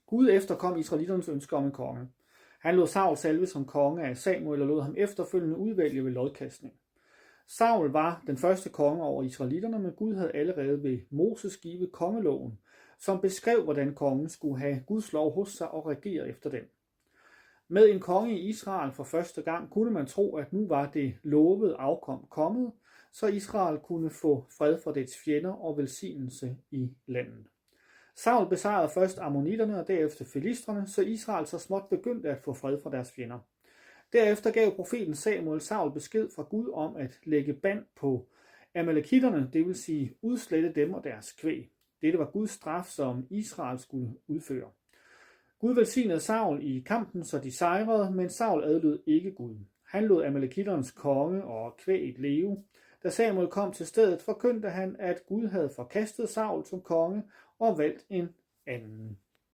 Gud efterkom israeliternes ønske om en konge. Han lod Saul salve som konge af Samuel og lod ham efterfølgende udvælge ved lodkastning. Saul var den første konge over israelitterne, men Gud havde allerede ved Moses givet kongeloven, som beskrev, hvordan kongen skulle have Guds lov hos sig og regere efter den. Med en konge i Israel for første gang kunne man tro, at nu var det lovede afkom kommet, så Israel kunne få fred for dets fjender og velsignelse i landet. Saul besejrede først ammonitterne og derefter filistrene, så Israel så småt begyndte at få fred for deres fjender. Derefter gav profeten Samuel Saul besked fra Gud om at lægge band på amalekitterne, det vil sige udslette dem og deres kvæg. Dette var Guds straf, som Israel skulle udføre. Gud velsignede Saul i kampen, så de sejrede, men Saul adlød ikke Gud. Han lod amalekitternes konge og kvæget leve. Da Samuel kom til stedet, forkyndte han, at Gud havde forkastet Saul som konge og valgt en anden.